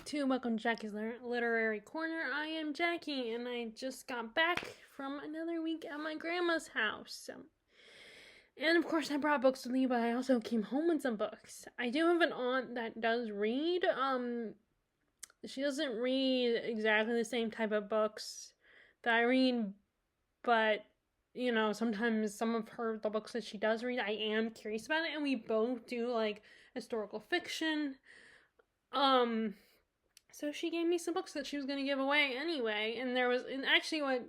to welcome to Jackie's Literary Corner. I am Jackie, and I just got back from another week at my grandma's house. And of course, I brought books with me, but I also came home with some books. I do have an aunt that does read. She doesn't read exactly the same type of books that I read, but sometimes some of the books that she does read, I am curious about it, and we both do like historical fiction. So she gave me some books that she was going to give away anyway, and actually what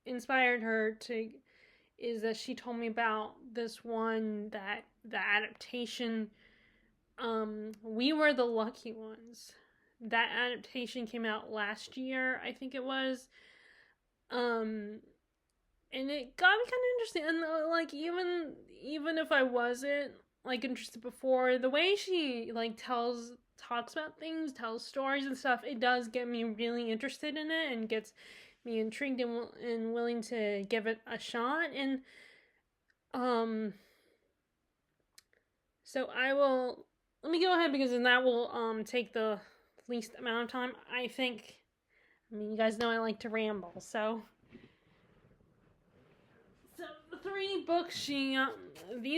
inspired her to is that she told me about this one, that the adaptation, We Were the Lucky Ones. That adaptation came out last year, I think it was. And it got me kind of interested, and like even if I wasn't like interested before, the way she like talks about things, tells stories and stuff, it does get me really interested in it and gets me intrigued and willing to give it a shot. And so let me go ahead, because then that will take the least amount of time, I think. I mean, you guys know I like to ramble, so the three books these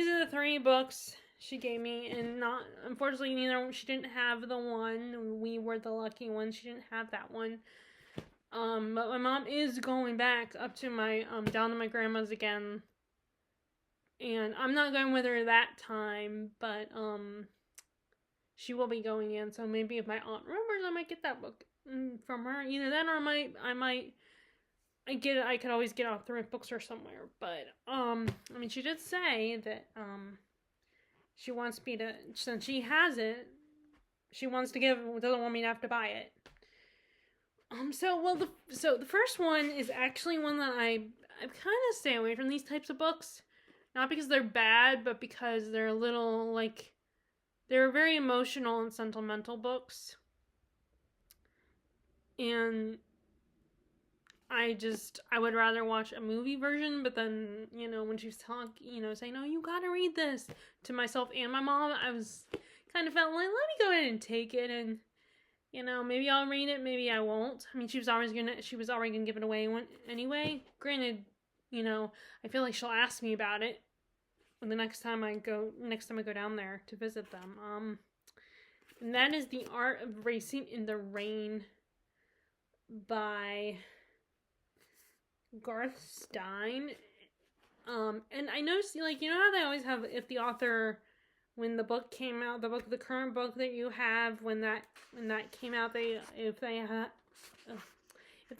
are the three books she gave me, and unfortunately, she didn't have the one, We Were the Lucky Ones. She didn't have that one. But my mom is going back up to down to my grandma's again, and I'm not going with her that time, but she will be going in. So maybe if my aunt remembers, I might get that book from her. Either that, or I could always get off thrift bookstore somewhere. But I mean, she did say that she wants me to, since she has it, she wants to doesn't want me to have to buy it. So the first one is actually one that I kind of stay away from these types of books, not because they're bad, but because they're a little like, they're very emotional and sentimental books, and I would rather watch a movie version. But then, when she was saying, "Oh, you gotta read this," to myself and my mom, I was kind of felt like, let me go ahead and take it, and maybe I'll read it, maybe I won't. I mean, she was already gonna give it away anyway. Granted, I feel like she'll ask me about it the next time I go down there to visit them. And that is The Art of Racing in the Rain by Garth Stein. And I noticed, like, how they always have, if the author, when the book came out, the current book that you have, when that came out, if they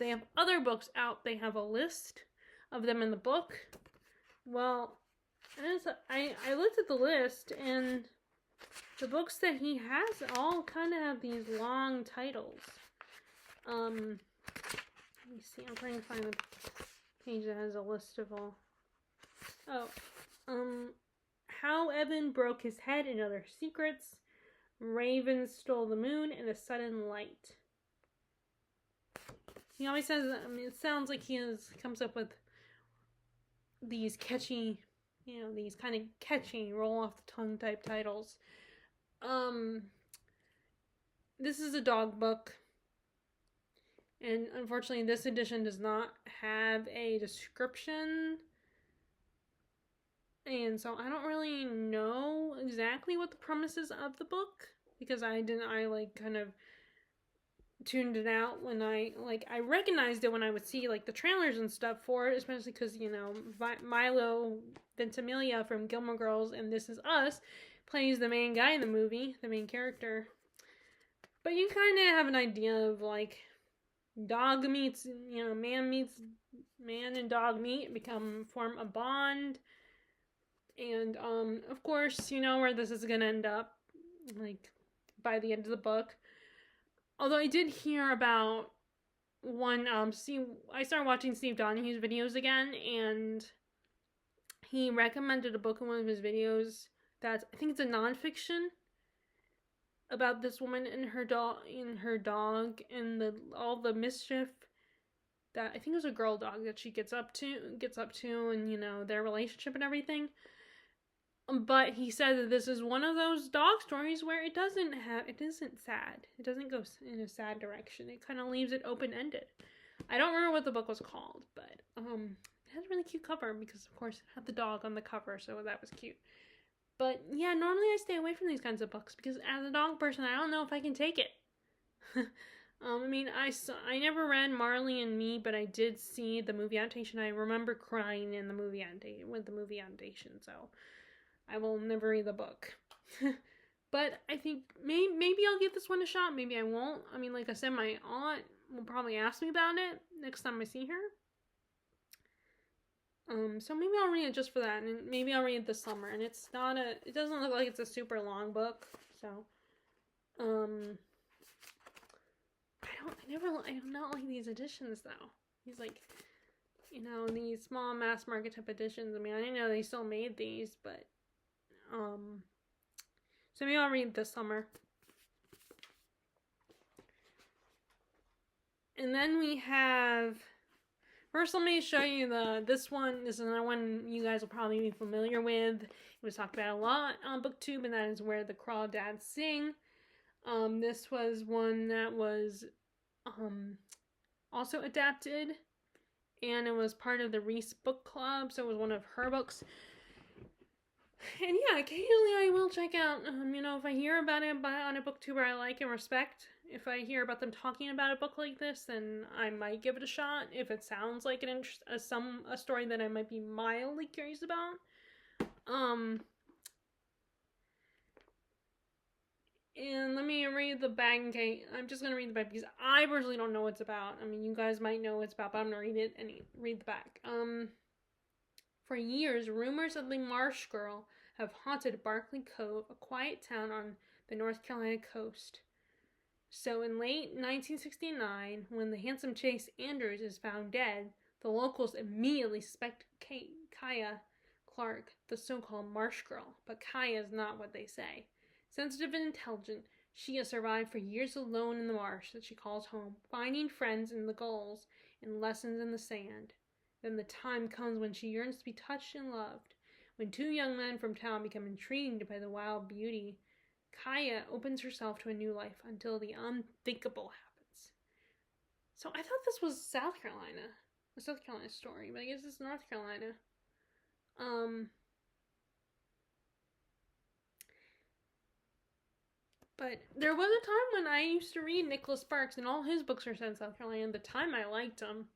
have other books out, they have a list of them in the book. Well, I looked at the list, and the books that he has all kind of have these long titles. Let me see. I'm trying to find the page that has a list of all. How Evan Broke His Head and Other Secrets, Raven Stole the Moon, and A Sudden Light. He always says, it sounds like he comes up with these catchy, these kind of catchy, roll off the tongue type titles. This is a dog book, and unfortunately this edition does not have a description, and so I don't really know exactly what the premise is of the book, because I kind of tuned it out when I recognized it when I would see like the trailers and stuff for it, especially because Milo Ventimiglia from Gilmore Girls and This Is Us plays the main guy in the movie, the main character. But you kind of have an idea of like dog meets, man meets man, and dog form a bond. And of course, where this is gonna end up, like by the end of the book. Although I did hear about one, I started watching Steve Donahue's videos again, and he recommended a book in one of his videos that I think it's a nonfiction about this woman and her dog, and all the mischief that, I think it was a girl dog, that she gets up to, and their relationship and everything. But he said that this is one of those dog stories where it isn't sad. It doesn't go in a sad direction. It kind of leaves it open-ended. I don't remember what the book was called, but it has a really cute cover because, of course, it had the dog on the cover, so that was cute. But yeah, normally I stay away from these kinds of books because as a dog person, I don't know if I can take it. I mean, I never read Marley and Me, but I did see the movie adaptation. I remember crying in the movie adaptation, so I will never read the book. But I think maybe I'll give this one a shot. Maybe I won't. I mean, like I said, my aunt will probably ask me about it next time I see her. So maybe I'll read it just for that, and maybe I'll read it this summer. And it doesn't look like it's a super long book, so, I do not like these editions though. These these small mass market type editions. I mean, I didn't know they still made these, but, so maybe I'll read it this summer. And then we have, first let me show you this is another one you guys will probably be familiar with. It was talked about a lot on BookTube, and that is Where the Crawdads Sing. This was one that was also adapted, and it was part of the Reese Book Club, so it was one of her books. And yeah, occasionally I will check out, if I hear about it on a booktuber I like and respect. If I hear about them talking about a book like this, then I might give it a shot. If it sounds like a story that I might be mildly curious about. And let me read the back. Okay, I'm just gonna read the back because I personally don't know what it's about. I mean, you guys might know what it's about, but I'm gonna read it and read the back. For years, rumors of the Marsh Girl have haunted Barkley Cove, a quiet town on the North Carolina coast. So in late 1969, when the handsome Chase Andrews is found dead, the locals immediately suspect Kaya Clark, the so-called Marsh Girl, but Kaya is not what they say. Sensitive and intelligent, she has survived for years alone in the marsh that she calls home, finding friends in the gulls and lessons in the sand. Then the time comes when she yearns to be touched and loved. When two young men from town become intrigued by the wild beauty, Kaya opens herself to a new life until the unthinkable happens. So I thought this was South Carolina, a South Carolina story, but I guess it's North Carolina. But there was a time when I used to read Nicholas Sparks, and all his books are set in South Carolina. And the time I liked them,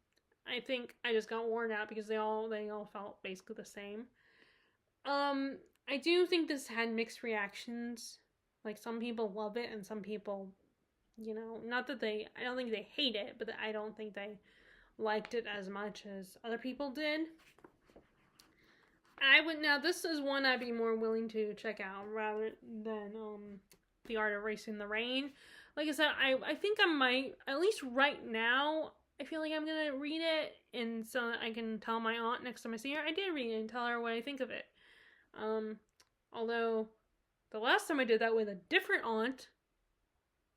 I think I just got worn out because they all felt basically the same. I do think this had mixed reactions. Like, some people love it, and some people, I don't think they hate it, but I don't think they liked it as much as other people did. This is one I'd be more willing to check out rather than, The Art of Racing the Rain. Like I said, I think I might, at least right now, I feel like I'm gonna read it, and so that I can tell my aunt next time I see her, I did read it, and tell her what I think of it. Although, the last time I did that with a different aunt,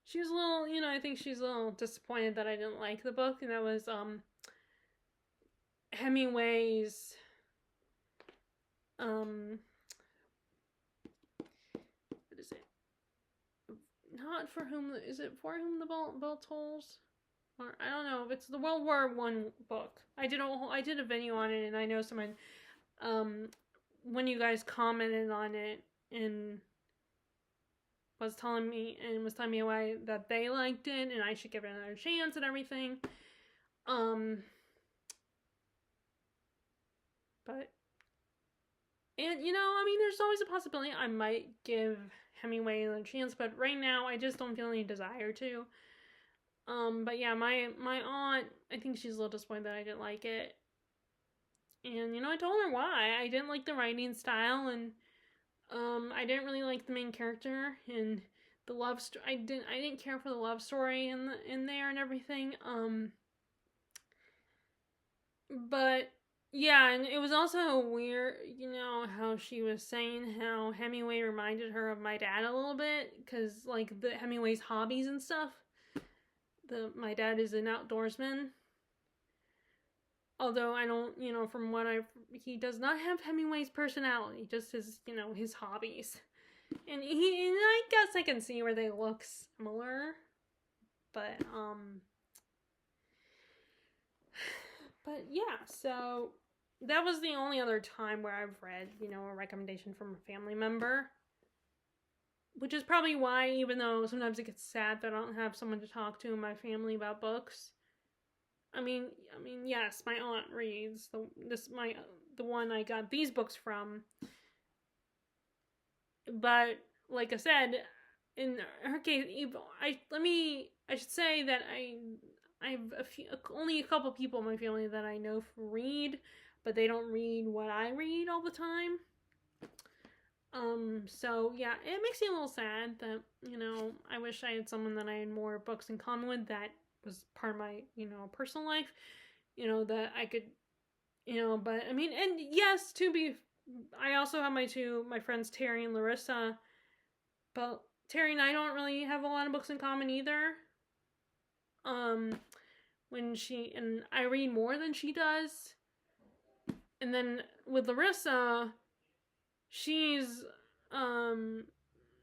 she was a little, I think she's a little disappointed that I didn't like the book, and that was, Hemingway's, what is it? Not For Whom, is it For Whom the Bell Tolls? Or, I don't know, it's the World War I book. I did a video on it, and I know someone, when you guys commented on it, and was telling me why that they liked it, and I should give it another chance and everything. But, and, there's always a possibility I might give Hemingway another chance, but right now, I just don't feel any desire to. But yeah, my aunt, I think she's a little disappointed that I didn't like it. And, I told her why. I didn't like the writing style, and, I didn't really like the main character, and the love story. I didn't care for the love story in there and everything. But yeah, and it was also weird, how she was saying how Hemingway reminded her of my dad a little bit, because, like, the Hemingway's hobbies and stuff. My dad is an outdoorsman. Although I don't, from what he does not have Hemingway's personality, just his, his hobbies. And I guess I can see where they look similar, but yeah. So that was the only other time where I've read, a recommendation from a family member. Which is probably why, even though sometimes it gets sad that I don't have someone to talk to in my family about books. I mean, yes, my aunt reads the one I got these books from, but like I said, in her case, I should say that I have only a couple people in my family that I know read, but they don't read what I read all the time. So yeah, it makes me a little sad that, I wish I had someone that I had more books in common with that was part of my, personal life, that I could, but I mean, and yes, I also have my friends Terry and Larissa, but Terry and I don't really have a lot of books in common either. And I read more than she does. And then with Larissa, she's,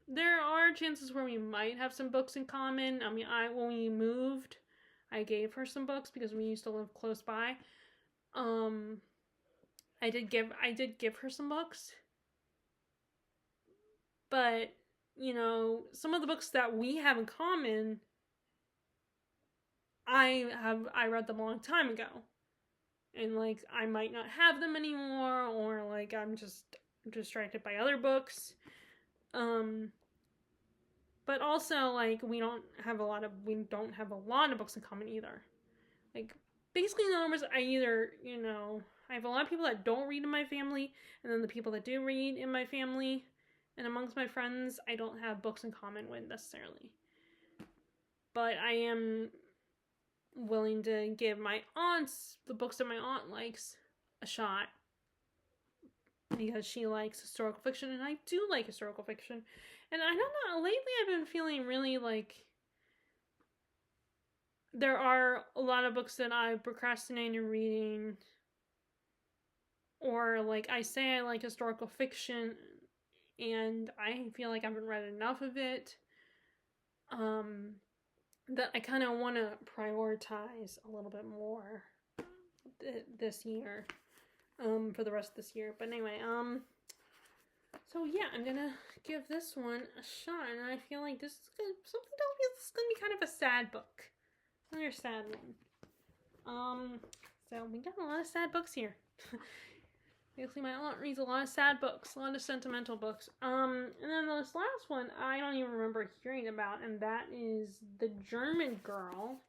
there are chances where we might have some books in common. I mean, when we moved, I gave her some books because we used to live close by. I did give her some books, but some of the books that we have in common, I read them a long time ago, and like I might not have them anymore, or like I'm just distracted by other books. But also, like, we don't have a lot of books in common either. Like, basically, in other words, I have a lot of people that don't read in my family, and then the people that do read in my family and amongst my friends, I don't have books in common with necessarily. But I am willing to give the books that my aunt likes, a shot. Because she likes historical fiction, and I do like historical fiction. And I don't know, lately I've been feeling really like there are a lot of books that I've procrastinated reading, or like I say I like historical fiction and I feel like I haven't read enough of it, that I kind of want to prioritize a little bit more this year, for the rest of this year. But anyway, so yeah, I'm gonna give this one a shot, and I feel like this is gonna be kind of a sad book. Another sad one. So we got a lot of sad books here. Basically, my aunt reads a lot of sad books, a lot of sentimental books. And then this last one I don't even remember hearing about, and that is The German Girl.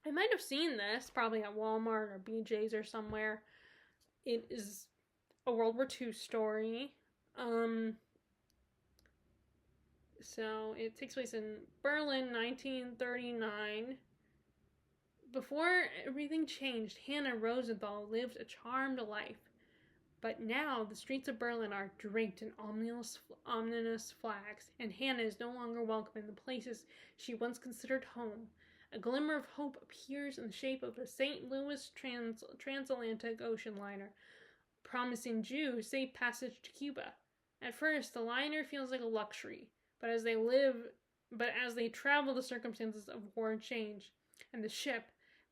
I might have seen this probably at Walmart or BJ's or somewhere. It is a World War II story. So it takes place in Berlin, 1939. Before everything changed, Hannah Rosenthal lived a charmed life. But now the streets of Berlin are draped in ominous flags, and Hannah is no longer welcome in the places she once considered home. A glimmer of hope appears in the shape of a St. Louis transatlantic ocean liner, promising Jews safe passage to Cuba. At first, the liner feels like a luxury, but as they travel, the circumstances of war change, and the ship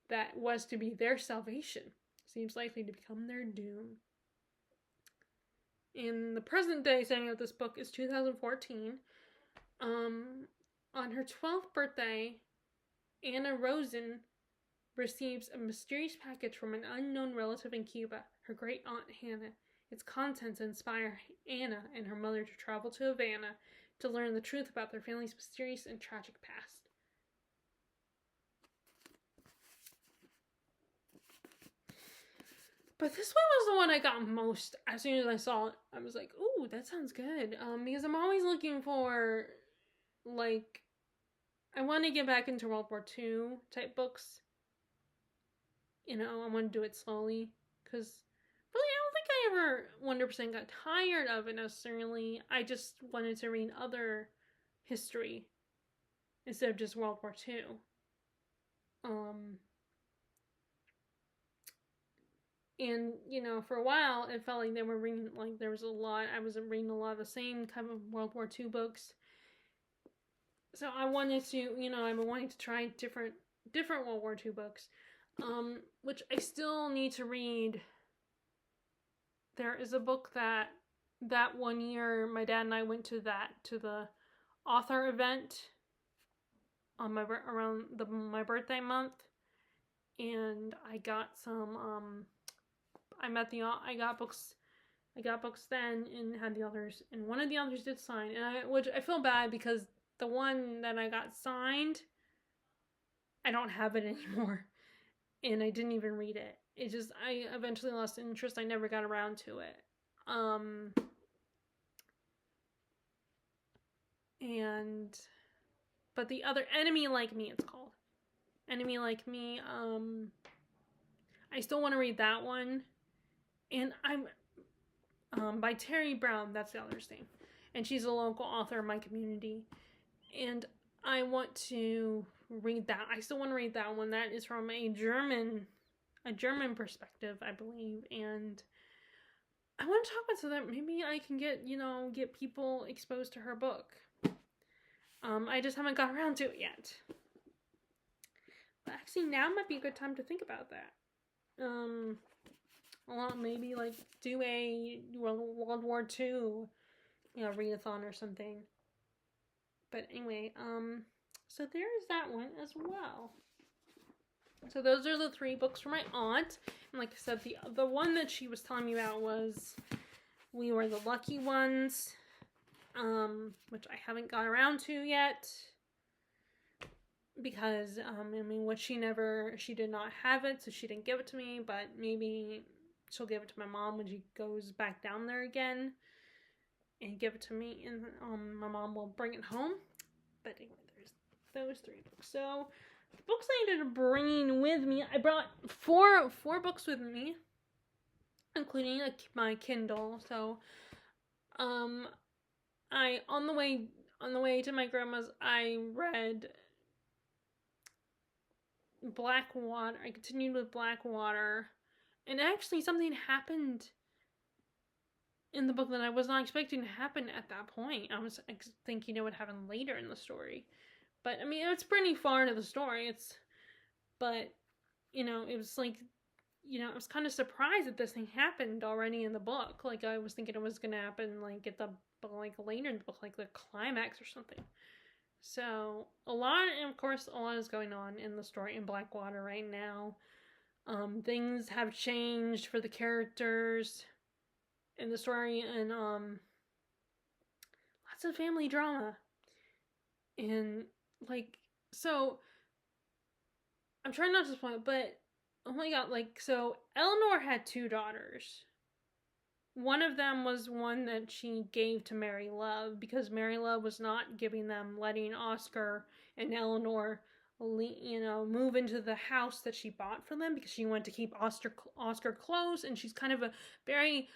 that was to be their salvation seems likely to become their doom. In the present day setting of this book is 2014. On her 12th birthday, Anna Rosen receives a mysterious package from an unknown relative in Cuba, her great aunt Hannah. Its contents inspire Anna and her mother to travel to Havana to learn the truth about their family's mysterious and tragic past. But this one was the one I got most. As soon as I saw it, I was like, ooh, that sounds good. Because I'm always looking for, like, I want to get back into World War II type books. I want to do it slowly. Because, really, I don't think I ever 100% got tired of it necessarily. I just wanted to read other history instead of just World War II. And, for a while, it felt like they were reading, like, there was a lot, I was reading a lot of the same kind of World War II books. So I wanted to, I've been wanting to try different World War II books, which I still need to read. There is a book that one year my dad and I went to the author event on my birthday month, and I got some I got books then, and had the others, and one of the others did sign, which I feel bad because the one that I got signed, I don't have it anymore, and I didn't even read it. It just, I eventually lost interest. I never got around to it. But the other, Enemy Like Me, it's called. Enemy Like Me, I still want to read that one. And by Terry Brown, that's the author's name. And she's a local author in my community. And I want to read that. I still want to read that one. That is from a German perspective, I believe. And I want to talk about, so that maybe I can get people exposed to her book. I just haven't got around to it yet. But actually, now might be a good time to think about that. Maybe like do a World War II, readathon or something. But anyway, so there's that one as well. So those are the 3 books for my aunt. And like I said, the one that she was telling me about was We Were the Lucky Ones, which I haven't got around to yet. Because, she did not have it, so she didn't give it to me, but maybe she'll give it to my mom when she goes back down there again and give it to me, and my mom will bring it home. But anyway, there's those 3 books. So the books I ended up bringing with me, I brought four books with me, including my Kindle. So on the way to my grandma's, I read Blackwater. I continued with Blackwater, and actually something happened in the book that I was not expecting to happen at that point. I was thinking it would happen later in the story, but I mean, it's pretty far into the story. It was like, I was kind of surprised that this thing happened already in the book. Like, I was thinking it was gonna happen like later in the book, like the climax or something. So a lot is going on in the story in Blackwater right now. Things have changed for the characters in the story, and lots of family drama. And so I'm trying not to spoil it, but oh my god, so Eleanor had 2 daughters. One of them was one that she gave to Mary Love, because Mary Love was not letting Oscar and Eleanor, move into the house that she bought for them, because she wanted to keep Oscar close, and she's kind of a very,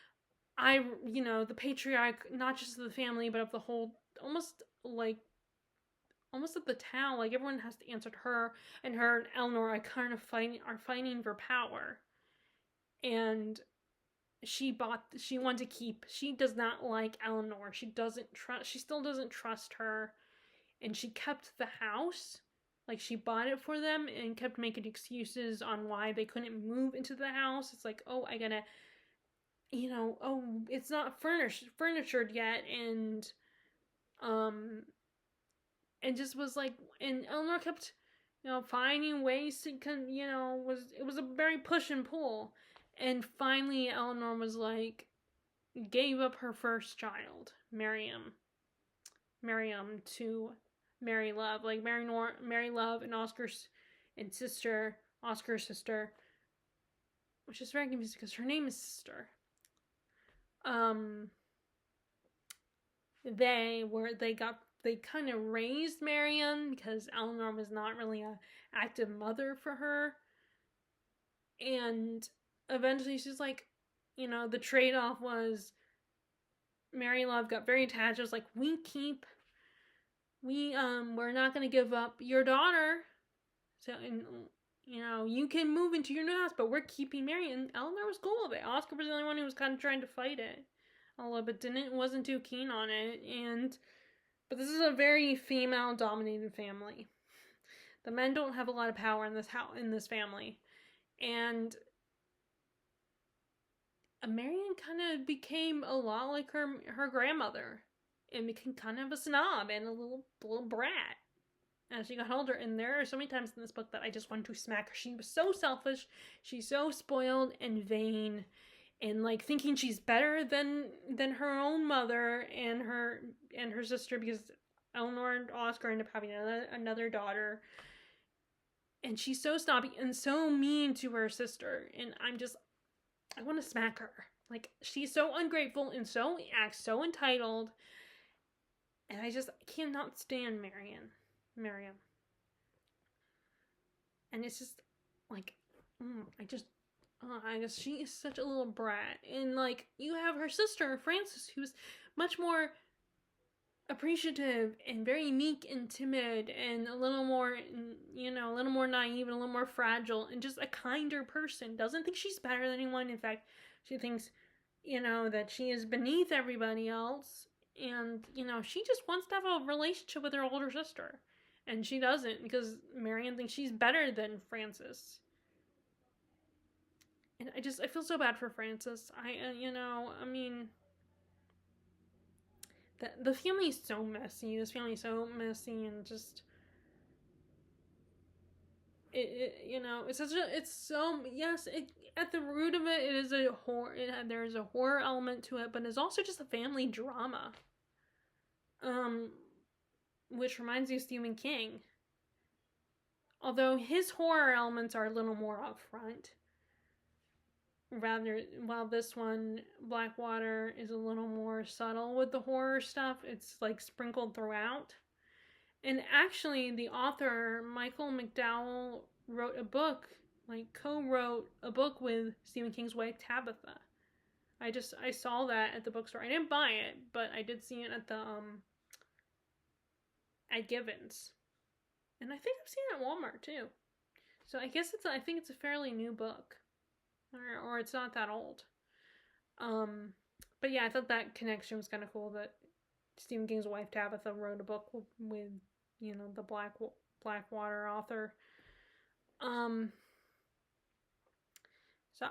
the patriarch, not just of the family, but of the whole, almost of the town. Like, everyone has to answer to her, and her and Eleanor are kind of fighting for power. And she does not like Eleanor. She still doesn't trust her. And she kept the house. Like, she bought it for them and kept making excuses on why they couldn't move into the house. It's like, oh, I gotta, it's not furnitured yet. And just was like, and Eleanor kept, finding ways to, it was a very push and pull. And finally, Eleanor was like, gave up her first child, Miriam, to Mary Love. Like, Mary Love and Oscar's sister, which is very confusing because her name is Sister. They kind of raised Miriam because Eleanor was not really an active mother for her. And eventually she's like, the trade-off was Mary Love got very attached. It was like, we're not going to give up your daughter. So, you can move into your new house, but we're keeping Mary. And Eleanor was cool with it. Oscar was the only one who was kind of trying to fight it a little bit, wasn't too keen on it. But this is a very female-dominated family. The men don't have a lot of power in this family, and Marian kind of became a lot like her grandmother, and became kind of a snob and a little brat as she got older. And there are so many times in this book that I just wanted to smack her. She was so selfish. She's so spoiled and vain, and like thinking she's better than her own mother and her sister, because Eleanor and Oscar end up having another daughter. And she's so snobby and so mean to her sister, and I want to smack her. Like, she's so ungrateful and acts so entitled, and I cannot stand Miriam. And it's just, like, I guess she is such a little brat. And, like, you have her sister, Frances, who's much more appreciative and very meek and timid and a little more, a little more naive and a little more fragile and just a kinder person. Doesn't think she's better than anyone. In fact, she thinks, that she is beneath everybody else. And, she just wants to have a relationship with her older sister. And she doesn't, because Marian thinks she's better than Frances. And I feel so bad for Frances. The family is so messy. This family is so messy, and just at the root of it is a horror. There's a horror element to it, but it's also just a family drama. Which reminds me of Stephen King. Although his horror elements are a little more upfront. While this one, Blackwater, is a little more subtle with the horror stuff. It's like sprinkled throughout. And actually, the author, Michael McDowell, co-wrote a book with Stephen King's wife, Tabitha. I saw that at the bookstore. I didn't buy it, but I did see it at Gibbons. And I think I've seen it at Walmart, too. So I think it's a fairly new book. Or it's not that old. But yeah, I thought that connection was kind of cool, that Stephen King's wife, Tabitha, wrote a book with, the Blackwater author. So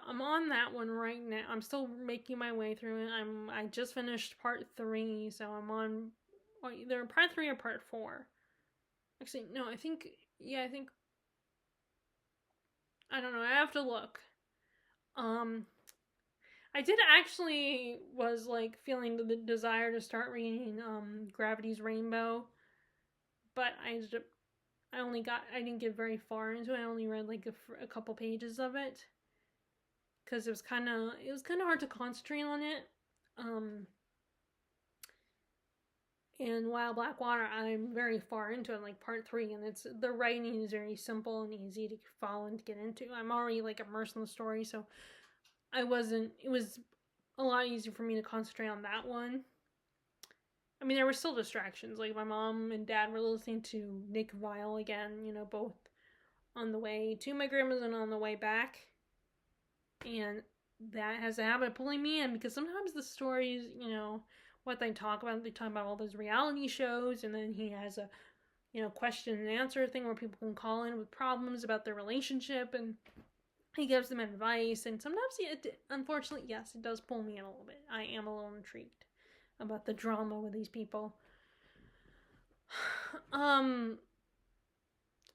I'm on that one right now. I'm still making my way through it. I just finished part 3, so I'm on either part 3 or part 4. Actually, no, I think I don't know, I have to look. I did actually was like feeling the desire to start reading Gravity's Rainbow, but I didn't get very far into it. I only read like a couple pages of it, because it was kind of hard to concentrate on it. And while Blackwater, I'm very far into it, like part 3, and the writing is very simple and easy to follow and to get into. I'm already like immersed in the story, so it was a lot easier for me to concentrate on that one. I mean, there were still distractions. Like, my mom and dad were listening to Nick Viall again, both on the way to my grandma's and on the way back. And that has a habit of pulling me in, because sometimes the stories, what they talk about all those reality shows, and then he has a, question and answer thing where people can call in with problems about their relationship, and he gives them advice, and sometimes unfortunately, yes, it does pull me in a little bit. I am a little intrigued about the drama with these people. And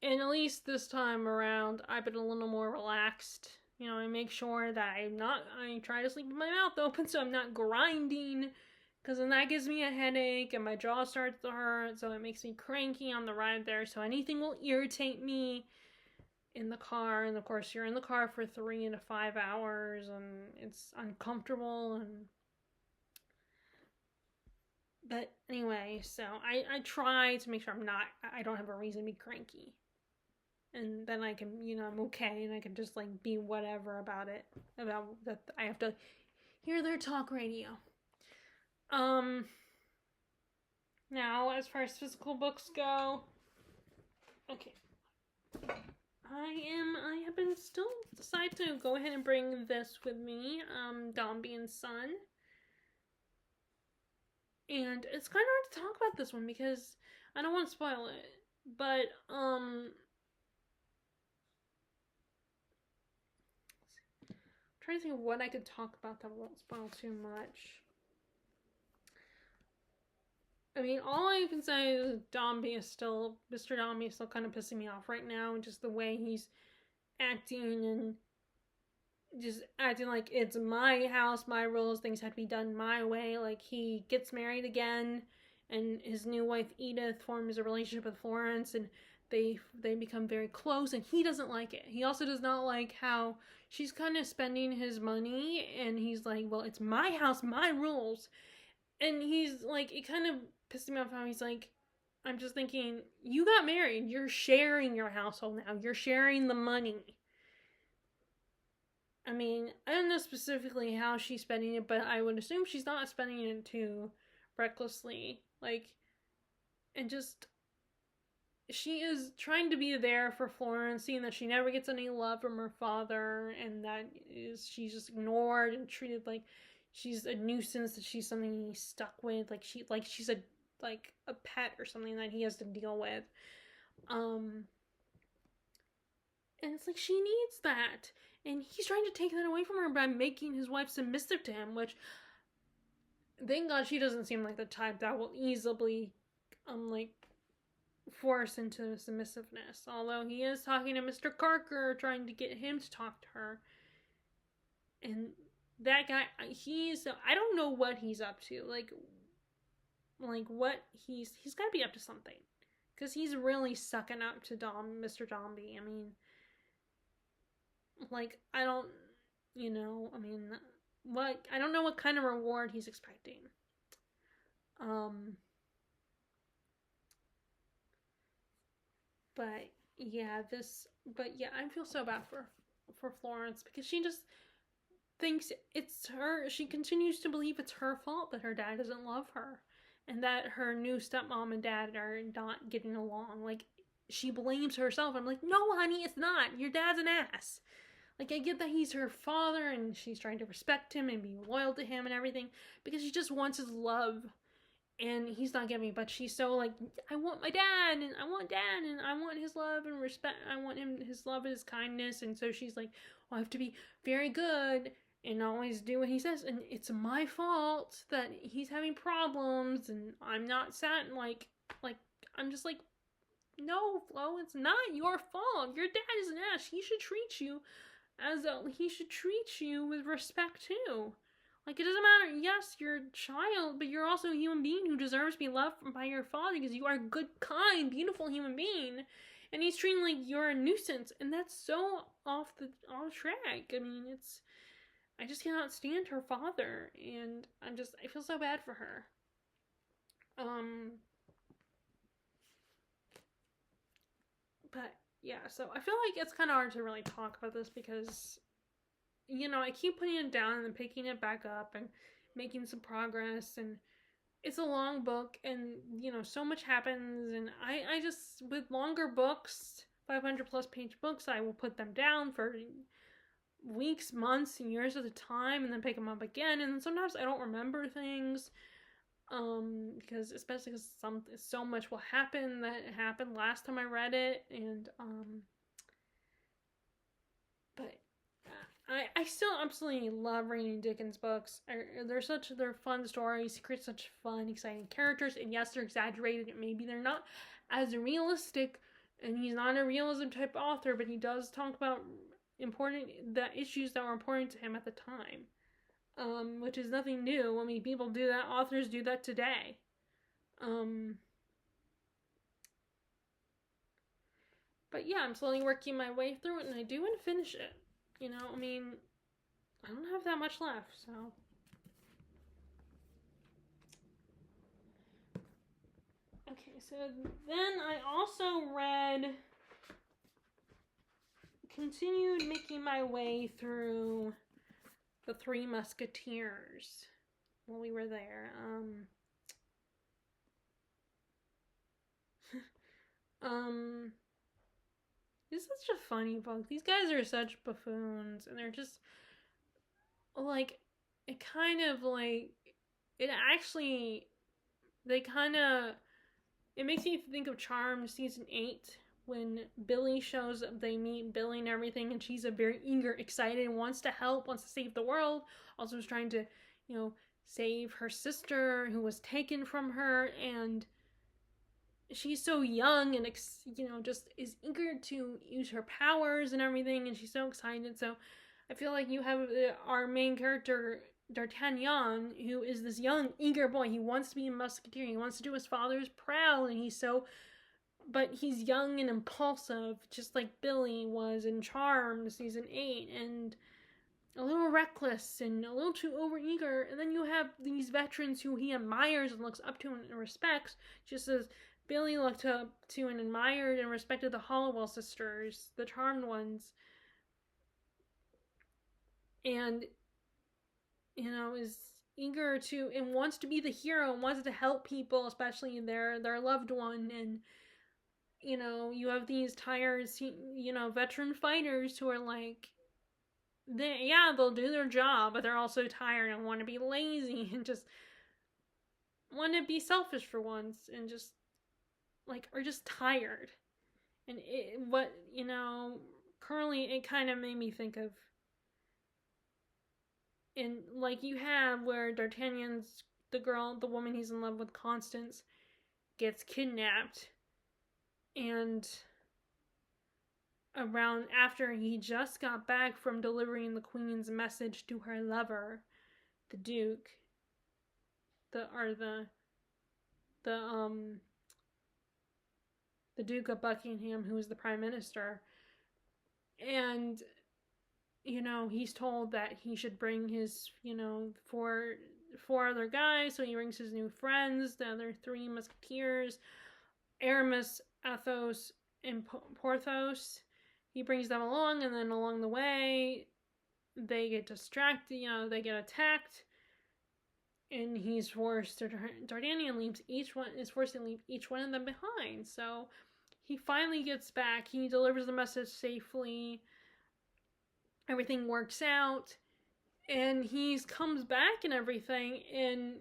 at least this time around, I've been a little more relaxed. I make sure that I try to sleep with my mouth open, so I'm not grinding, because then that gives me a headache and my jaw starts to hurt, so it makes me cranky on the ride there. So anything will irritate me in the car, and of course you're in the car for 3 to 5 hours, and it's uncomfortable. But anyway, so I try to make sure I don't have a reason to be cranky, and then I can, I'm okay, and I can just like be whatever about that. I have to hear their talk radio. Now, as far as physical books go, okay. I have been still decided to go ahead and bring this with me, Dombey and Son. And it's kind of hard to talk about this one because I don't want to spoil it. But, I'm trying to think of what I could talk about that won't spoil too much. I mean, all I can say is Mr. Dombey is still kind of pissing me off right now. Just the way he's acting and just acting like it's my house, my rules, things have to be done my way. Like, he gets married again, and his new wife Edith forms a relationship with Florence, and they become very close, and he doesn't like it. He also does not like how she's kind of spending his money, and he's like, well, it's my house, my rules. And he's like, it kind of pissed me off how he's like, I'm just thinking, you got married, you're sharing your household now, you're sharing the money. I mean, I don't know specifically how she's spending it, but I would assume she's not spending it too recklessly. Like, and just, she is trying to be there for Florence, seeing that she never gets any love from her father, and that she's just ignored and treated like she's a nuisance, that she's something he's stuck with, like she's a pet or something that he has to deal with. And it's like, she needs that. And he's trying to take that away from her by making his wife submissive to him, which, thank God she doesn't seem like the type that will easily, force into submissiveness. Although he is talking to Mr. Carker, trying to get him to talk to her. And that guy, I don't know what he's up to. Like what he's got to be up to something. Because he's really sucking up to Mr. Dombey. I mean, like, I don't know what kind of reward he's expecting. But yeah, I feel so bad for Florence, because she just thinks it's her. She continues to believe it's her fault that her dad doesn't love her, and that her new stepmom and dad are not getting along. Like, she blames herself. I'm like, no, honey, it's not. Your dad's an ass. Like, I get that he's her father, and she's trying to respect him and be loyal to him and everything, because she just wants his love, and he's not giving. But she's so like, I want my dad, and I want dad, and I want his love and respect. I want his love and his kindness. And so she's like, well, I have to be very good and always do what he says, and it's my fault that he's having problems, and I'm not sad. Like I'm just like, no, Flo, it's not your fault. Your dad is an ass. He should treat you with respect too. Like, it doesn't matter. Yes, you're a child, but you're also a human being who deserves to be loved by your father, because you are a good, kind, beautiful human being. And he's treating like you're a nuisance, and that's so off track. I mean, I just cannot stand her father, and I feel so bad for her. But yeah, so I feel like it's kind of hard to really talk about this, because, I keep putting it down and then picking it back up and making some progress, and it's a long book, and, so much happens, and I just, with longer books, 500 plus page books, I will put them down for weeks, months, and years at a time, and then pick them up again, and sometimes I don't remember things, because especially because so much will happen that happened last time I read it, and but I still absolutely love reading Dickens books. They're fun stories. He creates such fun, exciting characters, and yes, they're exaggerated. Maybe they're not as realistic, and he's not a realism type author, but he does talk about the issues that were important to him at the time. Which is nothing new. I mean, people do that. Authors do that today. But yeah, I'm slowly working my way through it, and I do want to finish it. I mean, I don't have that much left, so. Okay, so then I also continued making my way through The Three Musketeers while we were there. It's such a funny book. These guys are such buffoons, and they're just like, it kind of like, it actually, they kind of, it makes me think of Charmed season 8 when Billy shows up. They meet Billy and everything, and she's a very eager, excited, wants to help, wants to save the world. Also, is trying to, save her sister who was taken from her, and she's so young and just is eager to use her powers and everything, and she's so excited. So I feel like you have our main character D'Artagnan, who is this young eager boy. He wants to be a musketeer, he wants to do his father's proud, and but he's young and impulsive, just like Billy was in Charmed season 8, and a little reckless and a little too overeager. And then you have these veterans who he admires and looks up to and respects, just as Billy looked up to and admired and respected the Hollowell sisters, the Charmed ones, and is eager to and wants to be the hero and wants to help people, especially their loved one. And you have these tired veteran fighters who are like, they'll do their job, but they're also tired and want to be lazy and just want to be selfish for once, and just are just tired. And currently it kind of made me think of, and you have where D'Artagnan's the woman he's in love with, Constance, gets kidnapped, and around after he just got back from delivering the Queen's message to her lover, the Duke, the Duke of Buckingham, who is the Prime Minister, and he's told that he should bring his four other guys. So he brings his new friends, the other 3 Musketeers, Aramis, Athos, and Porthos. He brings them along, and then along the way, they get distracted. They get attacked, and he's forced to. D'Artagnan is forced to leave each one of them behind. So he finally gets back. He delivers the message safely. Everything works out, and he comes back and everything, and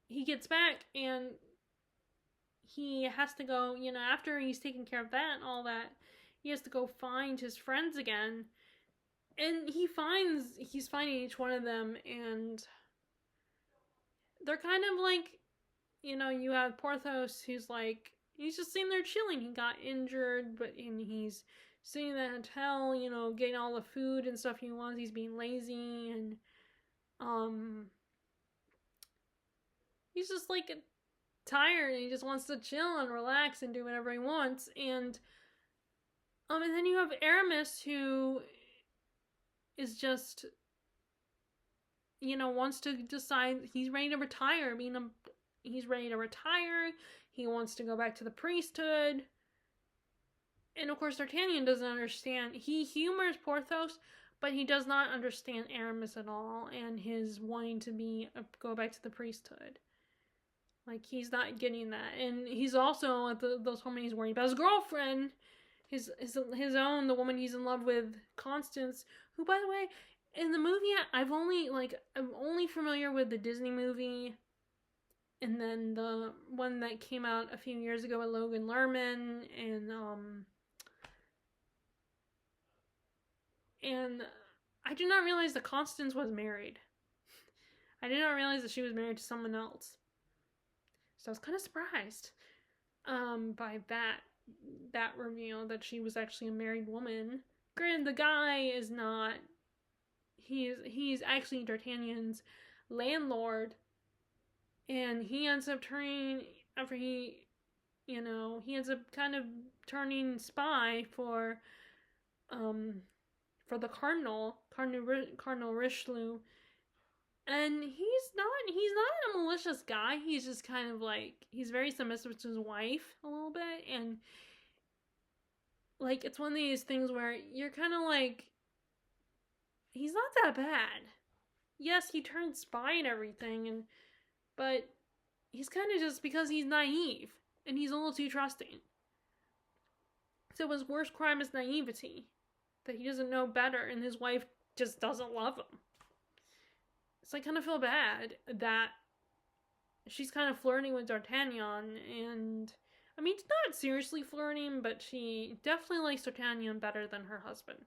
he gets back, and he has to go, after he's taken care of that and all that, he has to go find his friends again. And he's finding each one of them, and they're kind of like, you have Porthos, who's he's just sitting there chilling. He got injured, and he's sitting in the hotel, getting all the food and stuff he wants. He's being lazy, and he's just tired, and he just wants to chill and relax and do whatever he wants. And then you have Aramis, who is just wants to decide he's ready to retire. He's ready to retire. He wants to go back to the priesthood. And of course, D'Artagnan doesn't understand. He humors Porthos, but he does not understand Aramis at all, and his wanting to go back to the priesthood. He's not getting that. And he's also at those home, he's worried about his girlfriend, his own, the woman he's in love with, Constance, who, by the way, in the movie, I'm only familiar with the Disney movie, and then the one that came out a few years ago with Logan Lerman, and I did not realize that Constance was married. I did not realize that she was married to someone else. So I was kind of surprised by that reveal, that she was actually a married woman. Granted, the guy is not. He's actually D'Artagnan's landlord, and he ends up turning, after he ends up kind of turning spy for the Cardinal Richelieu. And he's not a malicious guy. He's just kind of he's very submissive to his wife a little bit. And it's one of these things where you're kind of he's not that bad. Yes, he turned spy and everything, but he's kind of just, because he's naive and he's a little too trusting. So his worst crime is naivety, that he doesn't know better, and his wife just doesn't love him. So I kind of feel bad that she's kind of flirting with D'Artagnan, and I mean, not seriously flirting, but she definitely likes D'Artagnan better than her husband.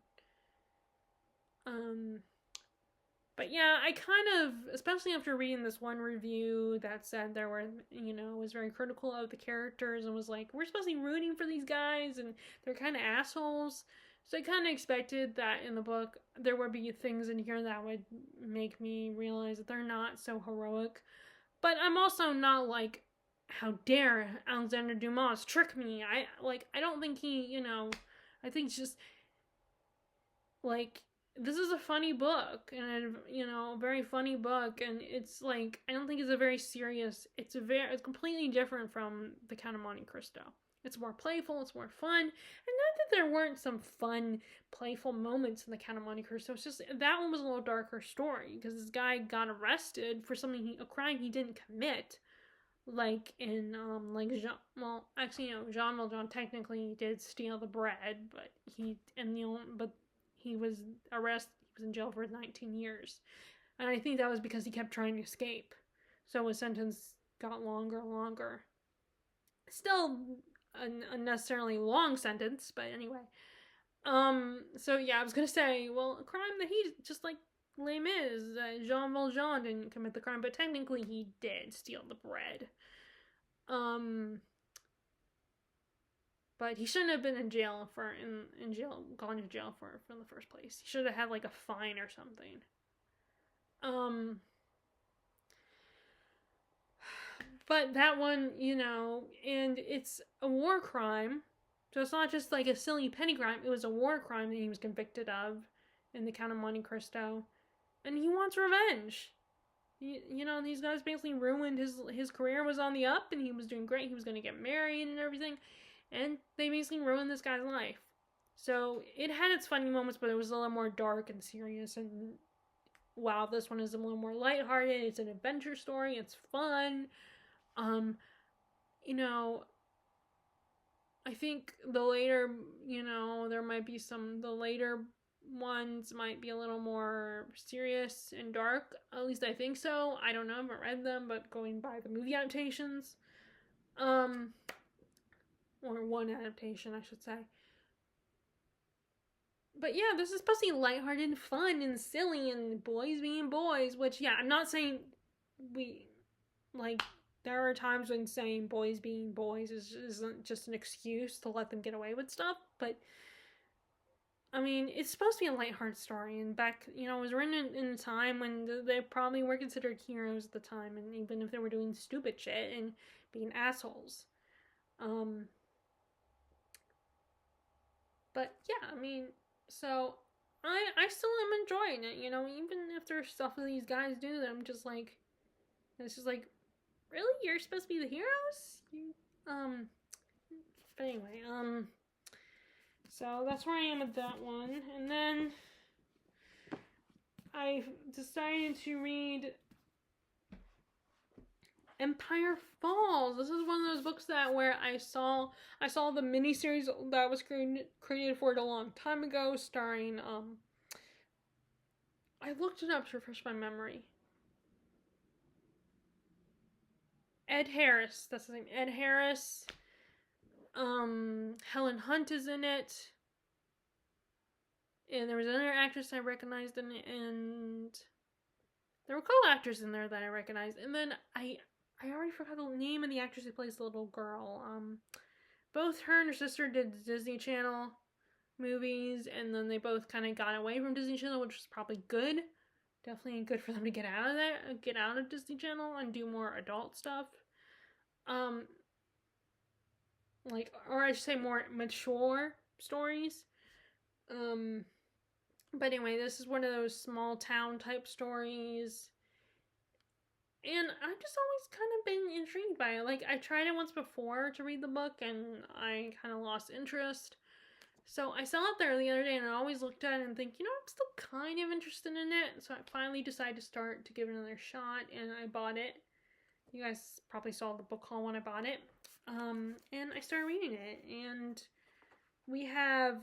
But yeah, I kind of, especially after reading this one review that said there were, was very critical of the characters and was like, we're supposed to be rooting for these guys and they're kind of assholes. So I kind of expected that in the book there would be things in here that would make me realize that they're not so heroic. But I'm also not like, how dare Alexander Dumas trick me? I don't think he, I think it's just like, this is a funny book, and a very funny book, and it's like, I don't think it's a very serious, it's completely different from The Count of Monte Cristo. It's more playful, it's more fun, and not that there weren't some fun, playful moments in The Count of Monte Cristo. It's just that one was a little darker story because this guy got arrested for a crime he didn't commit, like in Jean Valjean technically did steal the bread, but he was arrested. He was in jail for 19 years, and I think that was because he kept trying to escape. So his sentence got longer and longer. Still an unnecessarily long sentence, but anyway. So yeah, I was gonna say, well, a crime that he, just like Les Mis, Jean Valjean didn't commit the crime, but technically he did steal the bread. But he shouldn't have been in jail gone to jail for in the first place. He should have had like a fine or something. But that one, and it's a war crime. So it's not just like a silly petty crime. It was a war crime that he was convicted of in The Count of Monte Cristo. And he wants revenge. These guys basically ruined his career was on the up, and he was doing great. He was going to get married and everything. And they basically ruined this guy's life. So it had its funny moments, but it was a little more dark and serious. And wow, this one is a little more lighthearted. It's an adventure story. It's fun. I think the later, there might be the later ones might be a little more serious and dark. At least I think so. I don't know. I haven't read them, but going by the movie adaptations. Or one adaptation, I should say. But yeah, this is supposed to be lighthearted and fun and silly and boys being boys, which, yeah, I'm not saying there are times when saying boys being boys isn't just an excuse to let them get away with stuff, but, I mean, it's supposed to be a lighthearted story, and back, it was written in a time when they probably were considered heroes at the time, and even if they were doing stupid shit and being assholes. But yeah, I mean, so I still am enjoying it, even if there's stuff that these guys do that I'm just like, it's just like, really? You're supposed to be the heroes? But anyway, so that's where I am with that one. And then I decided to read Empire Falls. This is one of those books where I saw the miniseries that was created for it a long time ago, starring I looked it up to refresh my memory. Ed Harris, that's his name. Ed Harris. Helen Hunt is in it. And there was another actress I recognized in it, and there were a couple actors in there that I recognized. And then I already forgot the name of the actress who plays the little girl. Both her and her sister did Disney Channel movies, and then they both kind of got away from Disney Channel, which was probably good. Definitely good for them to get out of there, get out of Disney Channel and do more adult stuff. Or I should say more mature stories. But anyway, this is one of those small town type stories. And I've just always kind of been intrigued by it. I tried it once before to read the book, and I kind of lost interest. So I saw it there the other day, and I always looked at it and think, I'm still kind of interested in it. So I finally decided to give it another shot, and I bought it. You guys probably saw the book haul when I bought it. And I started reading it, and we have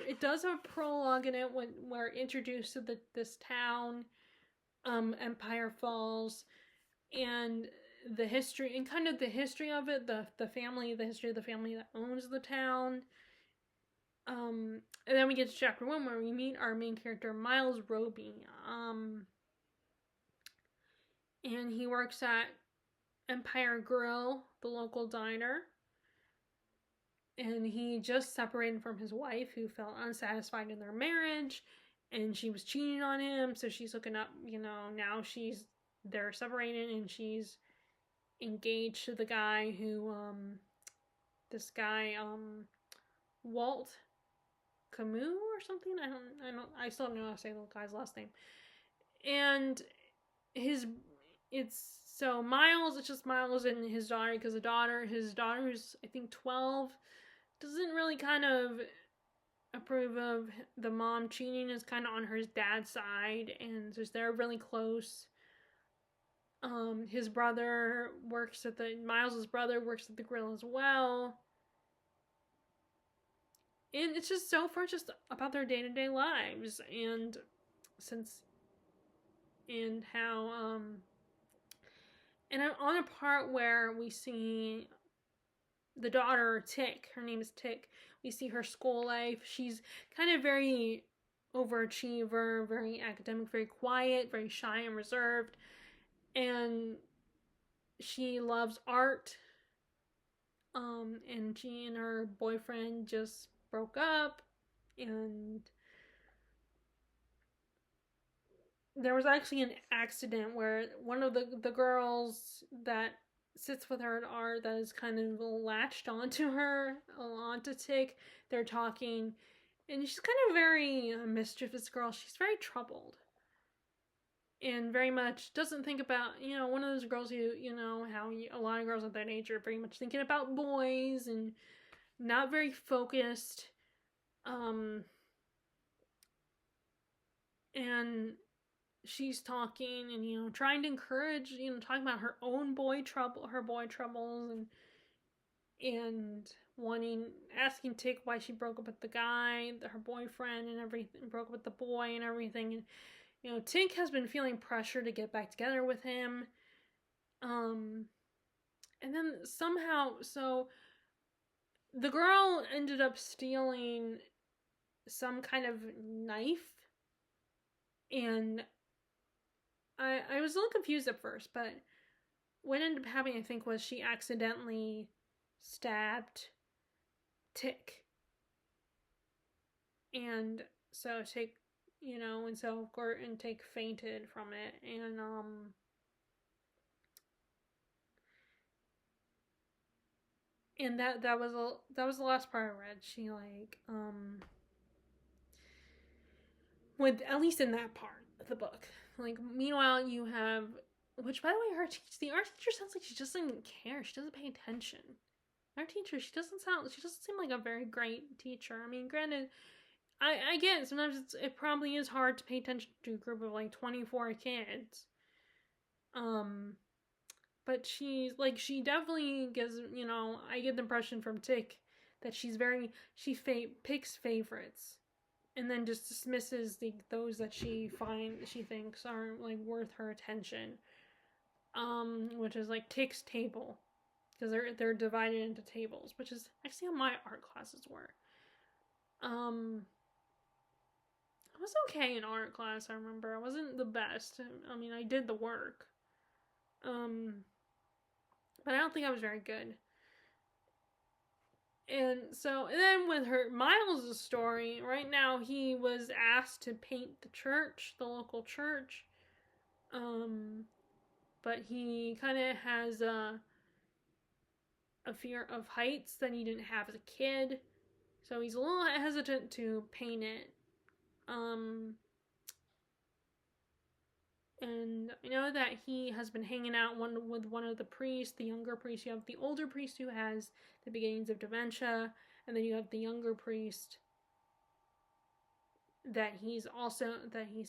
it does have a prologue in it when we're introduced to this town, Empire Falls, and the history and kind of the history of it, the history of the family that owns the town. And then we get to chapter 1 where we meet our main character, Miles Roby. And he works at Empire Grill, the local diner. And he just separated from his wife, who felt unsatisfied in their marriage, and she was cheating on him. So she's looking up, now they're separated, and she's engaged to the guy who, Walt Camus or something. I still don't know how to say the guy's last name. And Miles, it's just Miles and his daughter, because his daughter, who's I think 12, doesn't really kind of approve of the mom cheating, is kind of on her dad's side, and so they're really close. His brother Miles's brother works at the grill as well. And it's just so far just about their day-to-day lives, and how and I'm on a part where we see the daughter, Tick. Her name is Tick. We see her school life. She's kind of very overachiever, very academic, very quiet, very shy and reserved. And she loves art. And she and her boyfriend just broke up. And there was actually an accident where one of the girls that sits with her at art, that is kind of latched onto Tick. They're talking, and she's kind of very mischievous girl. She's very troubled, and very much doesn't think about, one of those girls who, how a lot of girls of that age are very much thinking about boys and not very focused. And she's talking and, trying to encourage, talking about her own boy troubles, and asking Tick why she broke up with the guy, her boyfriend, and everything, broke up with the boy and everything. And, Tick has been feeling pressure to get back together with him. And then somehow, so the girl ended up stealing some kind of knife, and I was a little confused at first, but what ended up happening, I think, was she accidentally stabbed Tick. And so Tick, and Tick fainted from it. And that was the last part I read. She with, at least in that part of the book. Meanwhile, you have, which, by the way, the art teacher sounds like she just doesn't care. She doesn't pay attention. Our teacher, she doesn't seem like a very great teacher. I mean, granted, I get it. Sometimes it probably is hard to pay attention to a group of 24 kids. But she definitely gives, I get the impression from Tick that she picks favorites, and then just dismisses those that she thinks aren't worth her attention. Which is Tick's table, because they're divided into tables, which is actually how my art classes were. I was okay in art class. I remember I wasn't the best. I mean, I did the work. But I don't think I was very good. And then with Miles' story, right now he was asked to paint the local church. But he kind of has a fear of heights that he didn't have as a kid. So he's a little hesitant to paint it. And I know that he has been hanging out with one of the priests, the younger priest. You have the older priest who has the beginnings of dementia, and then you have the younger priest that he's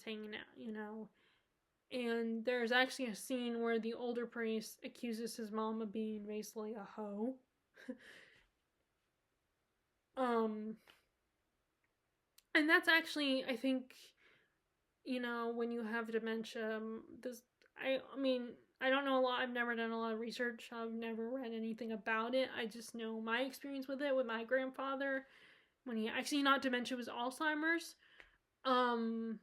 hanging out, And there's actually a scene where the older priest accuses his mom of being basically a hoe. um, and that's actually, I think, when you have dementia, this, I mean, I don't know a lot. I've never done a lot of research. I've never read anything about it. I just know my experience with it with my grandfather when he actually, not dementia, was Alzheimer's. Um,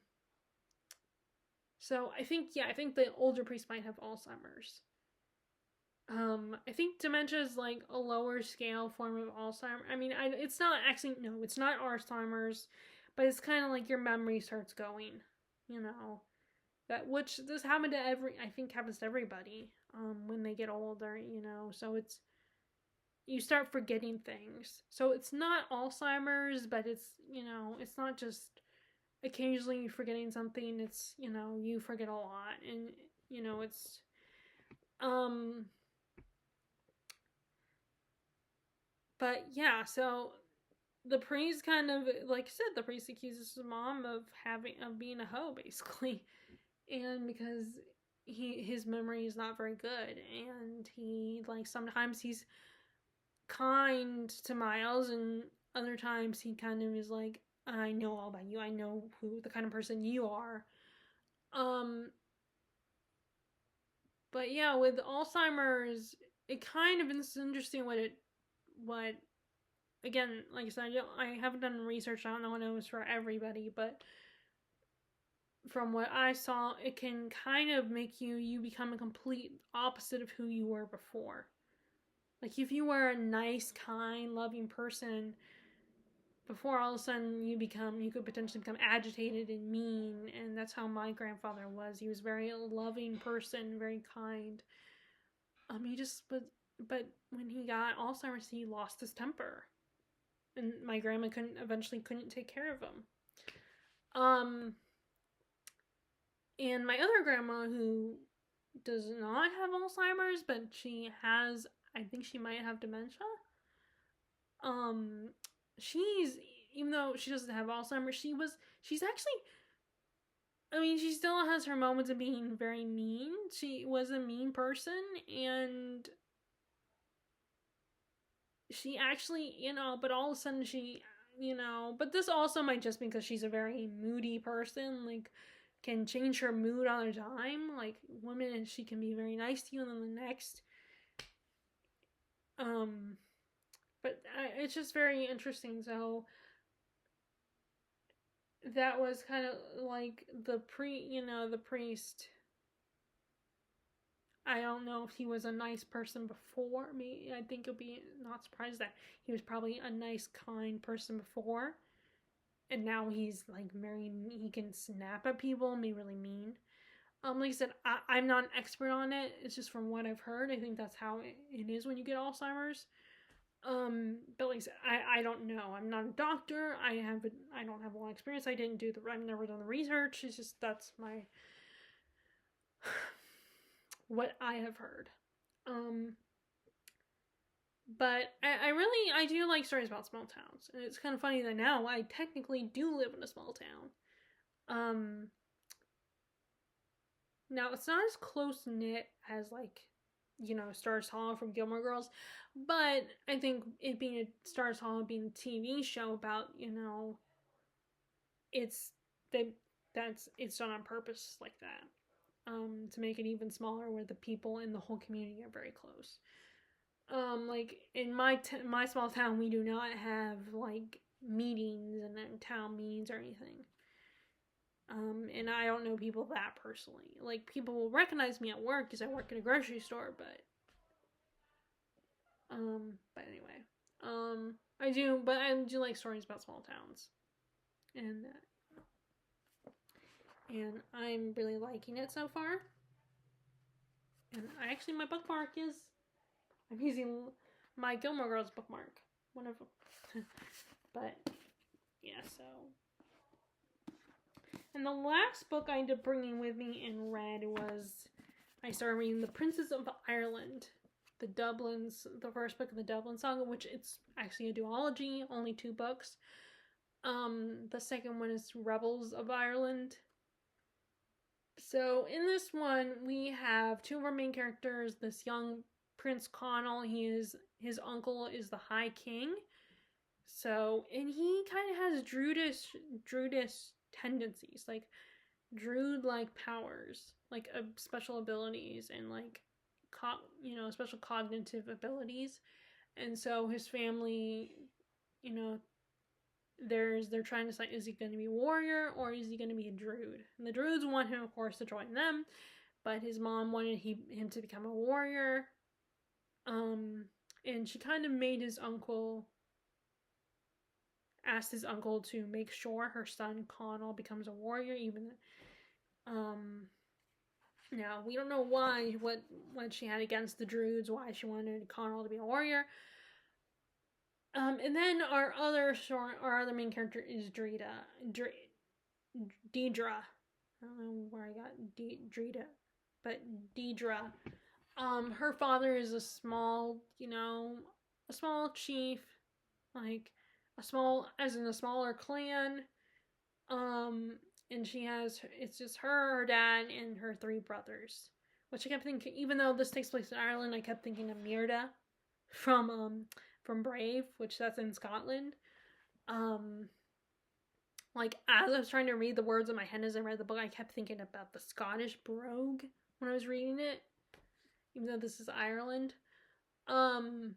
so I think the older priest might have Alzheimer's. I think dementia is like a lower scale form of Alzheimer's. I mean, it's not actually, no, it's not Alzheimer's, but it's kind of like your memory starts going, you know, which this happened to I think happens to everybody, when they get older, so you start forgetting things. So it's not Alzheimer's, but it's not just occasionally forgetting something. It's, you forget a lot, and, it's, um, but yeah, so the priest kind of, like I said, the priest accuses his mom of being a hoe, basically, and because his memory is not very good, and he, like, sometimes he's kind to Miles, and other times he kind of is like, I know all about you. I know the kind of person you are. But yeah, with Alzheimer's, it kind of is interesting what again, like I said, I haven't done research. I don't know what it was for everybody, but from what I saw, it can kind of make you become a complete opposite of who you were before. Like, if you were a nice, kind, loving person before, all of a sudden you could potentially become agitated and mean, and that's how my grandfather was. He was a very loving person, very kind. He just, but when he got Alzheimer's, he lost his temper, and my grandma eventually couldn't take care of him. And my other grandma, who does not have Alzheimer's, but she has, I think she might have dementia. She's, even though she doesn't have Alzheimer's, she's actually, I mean, she still has her moments of being very mean. She was a mean person, and she actually, but all of a sudden but this also might just be because she's a very moody person, like, can change her mood on a dime. Like, women, she can be very nice to you, and then the next. But it's just very interesting. So that was kind of like the priest. I don't know if he was a nice person before. I think it'd be not surprised that he was probably a nice, kind person before, and now he's like very, he can snap at people and be really mean. Like I said, I'm not an expert on it. It's just from what I've heard. I think that's how it is when you get Alzheimer's. But like I said, I don't know. I'm not a doctor. I don't have a lot of experience. I've never done the research. It's just, that's my what I have heard. But I do like stories about small towns, and it's kind of funny that now I technically do live in a small town. Now it's not as close knit as, like, Stars Hollow from Gilmore Girls, but I think it being a Stars Hollow being a TV show about, it's done on purpose like that, to make it even smaller, where the people in the whole community are very close. Like, in my small town, we do not have, like, meetings and town meetings or anything. And I don't know people that personally. Like, people will recognize me at work because I work at a grocery store, but anyway. I do like stories about small towns. And I'm really liking it so far. And my bookmark is, I'm using my Gilmore Girls bookmark. One of them. But, yeah, so. And the last book I ended up bringing with me and read was, I started reading The Princess of Ireland, the first book of the Dublin Saga, which it's actually a duology, only 2 books. The second one is Rebels of Ireland. So in this one, we have 2 of our main characters, this young Prince Connell, his uncle is the High King. So, and he kind of has druidish tendencies, like druid-like powers, like special abilities, and like special cognitive abilities. And so his family, they're trying to decide, is he going to be a warrior or is he going to be a druid? And the druids want him, of course, to join them, but his mom wanted him to become a warrior. And she kind of asked his uncle to make sure her son Connell becomes a warrior, even now we don't know what she had against the druids, why she wanted Connell to be a warrior. And then our other main character is Deidre. I don't know where I got Deidre, but Deidre. Her father is a small chief, like a smaller clan. And it's just her dad, and her 3 brothers. Which I kept thinking, even though this takes place in Ireland, I kept thinking of Myrda from Brave, which that's in Scotland. Like, as I was trying to read the words in my head as I read the book, I kept thinking about the Scottish brogue when I was reading it, even though this is Ireland. And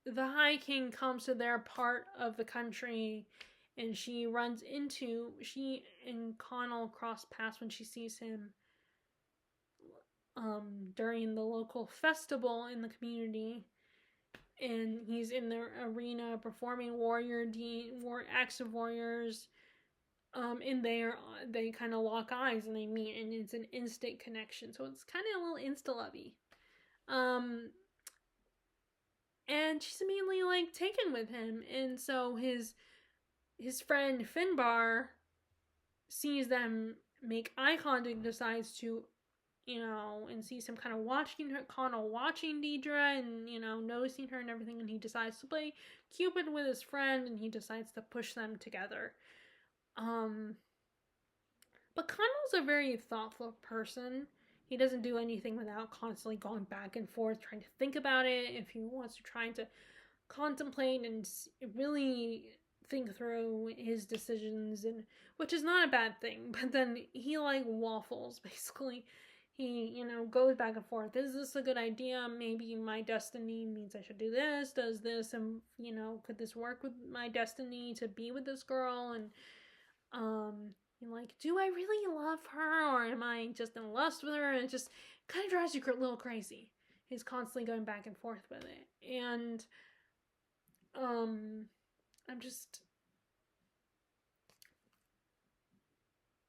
the High King comes to their part of the country, and she and Connell cross paths when she sees him during the local festival in the community, and he's in the arena performing acts of warriors, and they kind of lock eyes and they meet, and it's an instant connection, so it's kind of a little insta-lovey. And she's immediately like taken with him, and so his friend Finbar sees them make eye contact, decides to, and sees him kind of Connell watching Deidre, and noticing her and everything, and he decides to play Cupid with his friend, and he decides to push them together. But Connell's a very thoughtful person. He doesn't do anything without constantly going back and forth, trying to think about it. If he wants to try to contemplate and really think through his decisions, and which is not a bad thing, but then he like waffles, basically. He, goes back and forth. Is this a good idea? Maybe my destiny means I should do this. Does this, and could this work with my destiny to be with this girl? And like, do I really love her, or am I just in lust with her? And it just kind of drives you a little crazy. He's constantly going back and forth with it. And I'm just,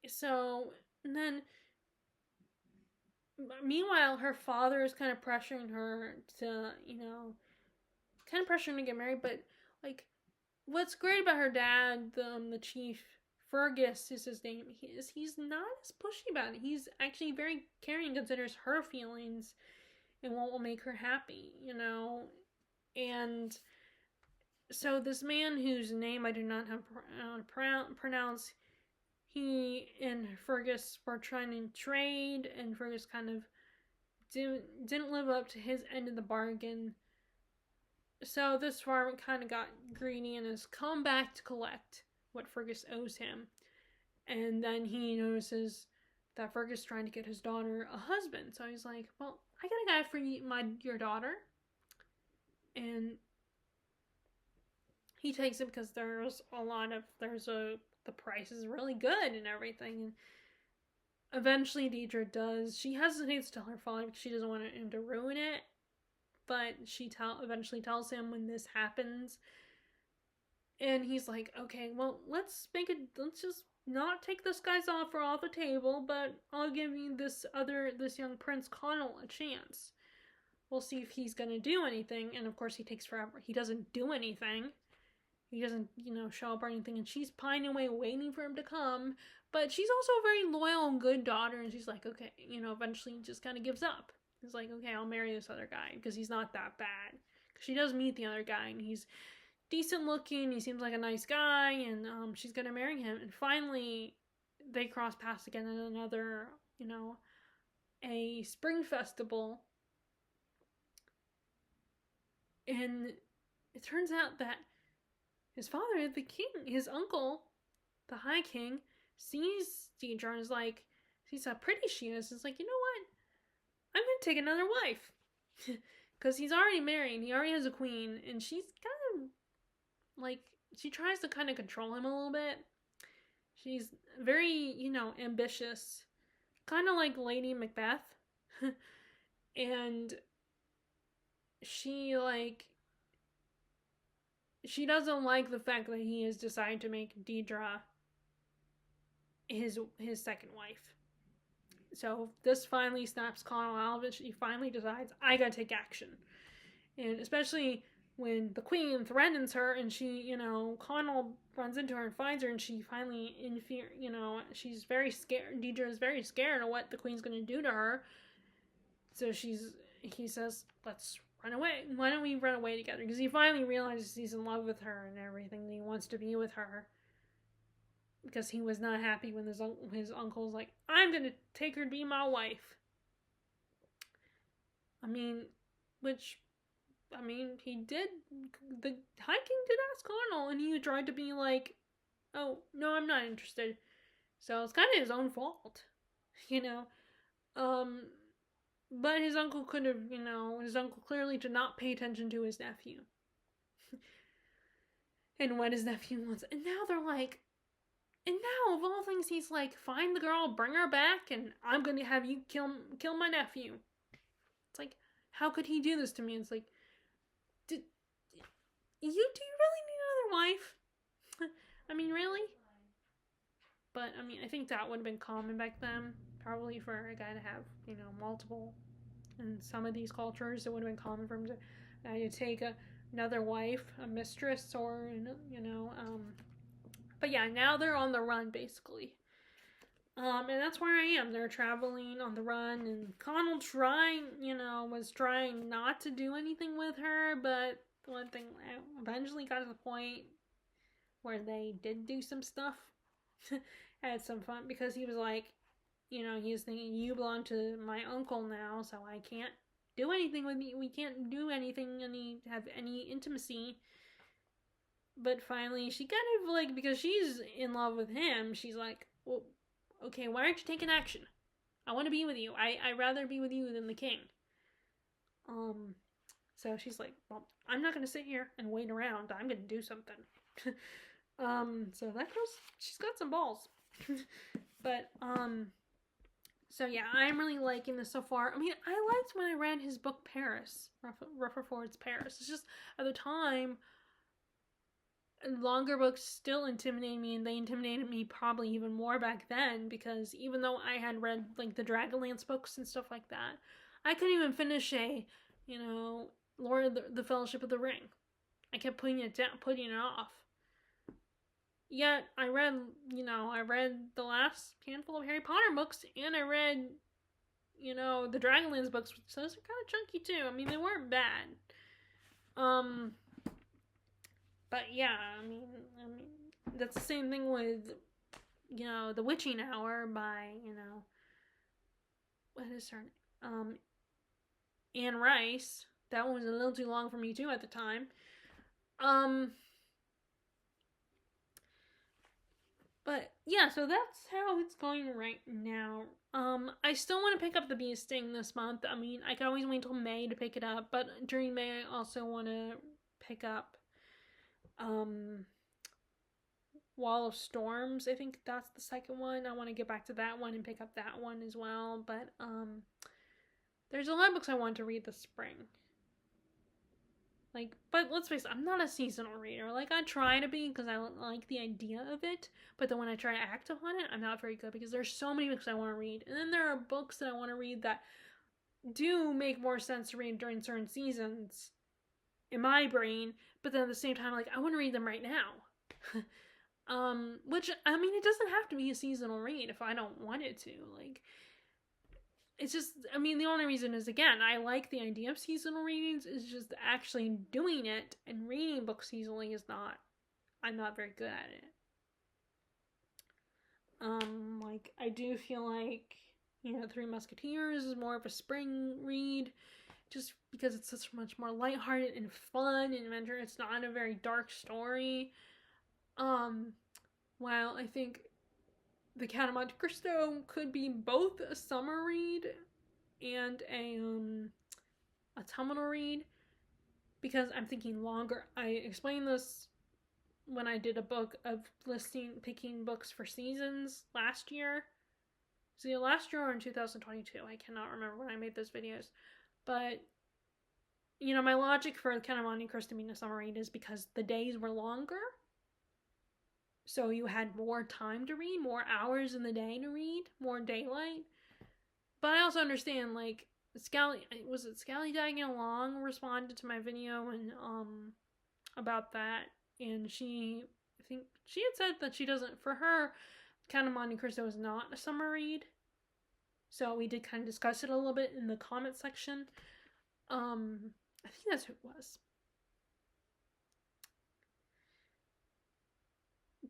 so, and then meanwhile, her father is kind of pressuring her to, get married. But like, what's great about her dad, the chief, Fergus is his name, he's not as pushy about it. He's actually very caring and considers her feelings and what will make her happy, And so this man, whose name I do not have to pronounce, he and Fergus were trying to trade, and Fergus kind of didn't live up to his end of the bargain. So this farmer kind of got greedy and has come back to collect what Fergus owes him. And then he notices that Fergus is trying to get his daughter a husband. So he's like, well, I got a guy for your daughter. And he takes it because the price is really good and everything. And eventually Deidre does. She hesitates to tell her father because she doesn't want him to ruin it. But she eventually tells him when this happens. And he's like, okay, well, let's just not take this guy's offer off the table, but I'll give you this young Prince Connell a chance. We'll see if he's gonna do anything. And of course he takes forever. He doesn't do anything. He doesn't, show up or anything, and she's pining away waiting for him to come. But she's also a very loyal and good daughter, and she's like, okay, eventually just kind of gives up. He's like, okay, I'll marry this other guy because he's not that bad. Because she does meet the other guy, and he's decent looking, he seems like a nice guy, and she's gonna marry him. And finally they cross paths again in another a spring festival, and it turns out that his father, the king, his uncle, the High King, sees Deidre and is like, sees how pretty she is. It's like, you know what? I'm gonna take another wife. Because he's already married, he already has a queen, and she's kind of like, she tries to kind of control him a little bit. She's very, ambitious, kind of like Lady Macbeth. And she, she doesn't like the fact that he has decided to make Deidre his second wife. So this finally snaps Connell out of it. She finally decides, I gotta take action. And especially when the queen threatens her and she, Connell runs into her and finds her, and she finally, in fear, she's very scared. Deidre is very scared of what the queen's gonna do to her. So he says, let's run away. Why don't we run away together? Because he finally realizes he's in love with her and everything. And he wants to be with her. Because he was not happy when his uncle's like, I'm going to take her to be my wife. He did. The High King did ask Connell, and he tried to be like, oh, no, I'm not interested. So it's kind of his own fault, But his uncle could have, his uncle clearly did not pay attention to his nephew. And what his nephew wants. And now they're like, and now, of all things, he's like, find the girl, bring her back, and I'm going to have you kill my nephew. It's like, how could he do this to me? It's like, do you really need another wife? Really? But, I think that would have been common back then. Probably for a guy to have, multiple. In some of these cultures, it would have been common for him to take another wife, a mistress, or, But yeah, now they're on the run, basically. And that's where I am. They're traveling on the run, and Connell was trying not to do anything with her, but one thing eventually got to the point where they did do some stuff. Had some fun, because he was like, he's thinking, you belong to my uncle now, so I can't do anything with you. We can't do anything, have any intimacy. But finally, she kind of because she's in love with him, she's like, well, okay, why aren't you taking action? I want to be with you. I'd rather be with you than the king. So she's like, well, I'm not going to sit here and wait around. I'm going to do something. So that girl's, she's got some balls. But, so yeah, I'm really liking this so far. I liked when I read his book, Paris. Rutherford's Paris. It's just, at the time, longer books still intimidated me, and they intimidated me probably even more back then, because even though I had read the Dragonlance books and stuff like that, I couldn't even finish Lord of the Fellowship of the Ring. I kept putting it off. Yet I read the last handful of Harry Potter books, and I read the Dragonlance books, so those are kind of chunky too. They weren't bad. But yeah, that's the same thing with, The Witching Hour by, what is her name? Anne Rice. That one was a little too long for me too at the time. But yeah, so that's how it's going right now. I still want to pick up The Bee Sting this month. I could always wait until May to pick it up, but during May I also want to pick up Wall of Storms. I think that's the second one. I want to get back to that one and pick up that one as well. But there's a lot of books I want to read this spring. But let's face it, I'm not a seasonal reader. I try to be, because I like the idea of it, but then when I try to act upon it, I'm not very good, because there's so many books I want to read. And then there are books that I want to read that do make more sense to read during certain seasons in my brain, but then at the same time, I want to read them right now. Which, it doesn't have to be a seasonal read if I don't want it to. It's just, the only reason is, again, I like the idea of seasonal readings. It's just actually doing it and reading books seasonally I'm not very good at it. I do feel like Three Musketeers is more of a spring read, just because it's such much more lighthearted and fun and adventure. It's not a very dark story. While I think The Count of Monte Cristo could be both a summer read and a autumnal read, because I'm thinking longer. I explained this when I did a book of picking books for seasons last year. See, last year or in 2022, I cannot remember when I made those videos. But, my logic for Count of Monte Cristo being a summer read is because the days were longer. So you had more time to read, more hours in the day to read, more daylight. But I also understand, like, Scally Dagging Along responded to my video and about that, and I think she had said that she doesn't, for her, Count of Monte Cristo is not a summer read. So we did kind of discuss it a little bit in the comment section. I think that's who it was.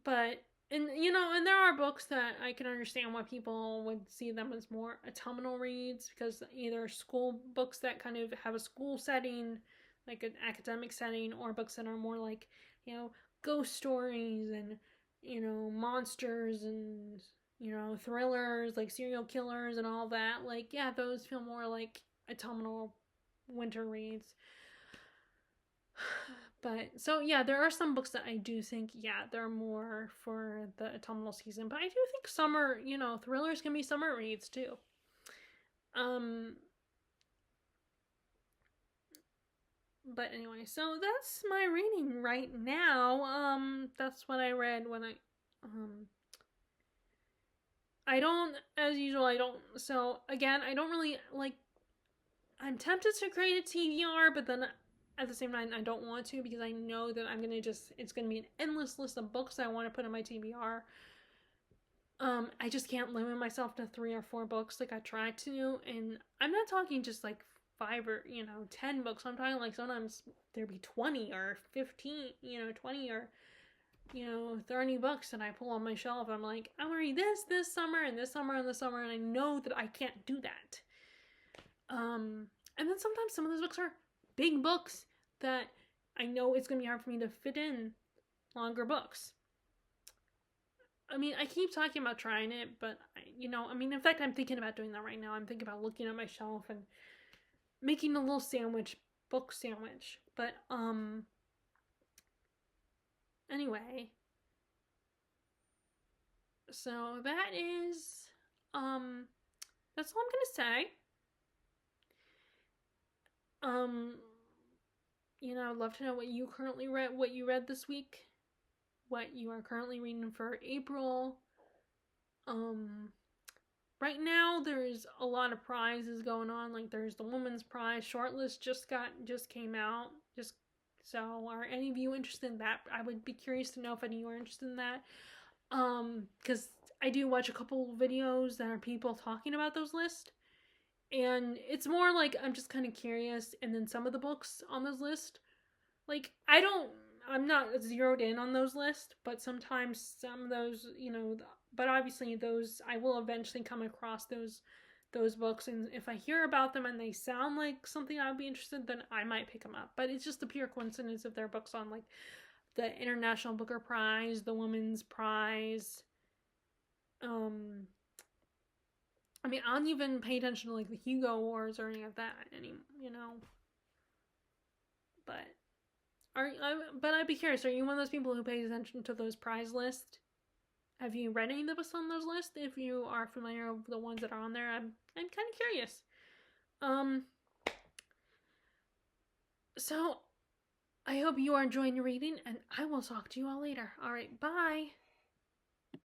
But, and there are books that I can understand why people would see them as more autumnal reads, because either school books that kind of have a school setting, like an academic setting, or books that are more like, ghost stories and, monsters and, thrillers, like serial killers and all that. Like, yeah, those feel more like autumnal winter reads. But, so yeah, there are some books that I do think, they're more for the autumnal season. But I do think summer, thrillers can be summer reads too. But anyway, so that's my reading right now. That's what I read when I don't, as usual, so again, I don't really, like, I'm tempted to create a TBR, but then at the same time, I don't want to, because I know that it's gonna be an endless list of books I want to put in my TBR. I just can't limit myself to 3 or 4 books like I try to, and I'm not talking just like 5 or 10 books. I'm talking like sometimes there'd be 20 or 15, 20 or 30 books that I pull on my shelf. I'm like, I want to read this summer and this summer and this summer, and I know that I can't do that. And then sometimes some of those books are big books that I know it's gonna be hard for me to fit in longer books. I mean, I keep talking about trying it, but in fact, I'm thinking about doing that right now. I'm thinking about looking at my shelf and making a little book sandwich. But anyway, so that is that's all I'm gonna say. I'd love to know what you currently read, what you read this week, what you are currently reading for April. Right now there's a lot of prizes going on. Like, there's the Women's Prize shortlist just came out. So are any of you interested in that? I would be curious to know if any of you are interested in that. Because I do watch a couple videos that are people talking about those lists. And it's more like I'm just kind of curious. And then some of the books on those lists, like, I'm not zeroed in on those lists, but sometimes some of those, but obviously those, I will eventually come across those books. And if I hear about them and they sound like something I would be interested in, then I might pick them up. But it's just a pure coincidence if they're books on, like, the International Booker Prize, the Women's Prize. I mean, I don't even pay attention to, like, the Hugo Awards or any of that anymore, But I'd be curious. Are you one of those people who pays attention to those prize lists? Have you read any of the books on those lists? If you are familiar with the ones that are on there, I'm kind of curious. So I hope you are enjoying your reading, and I will talk to you all later. All right, bye.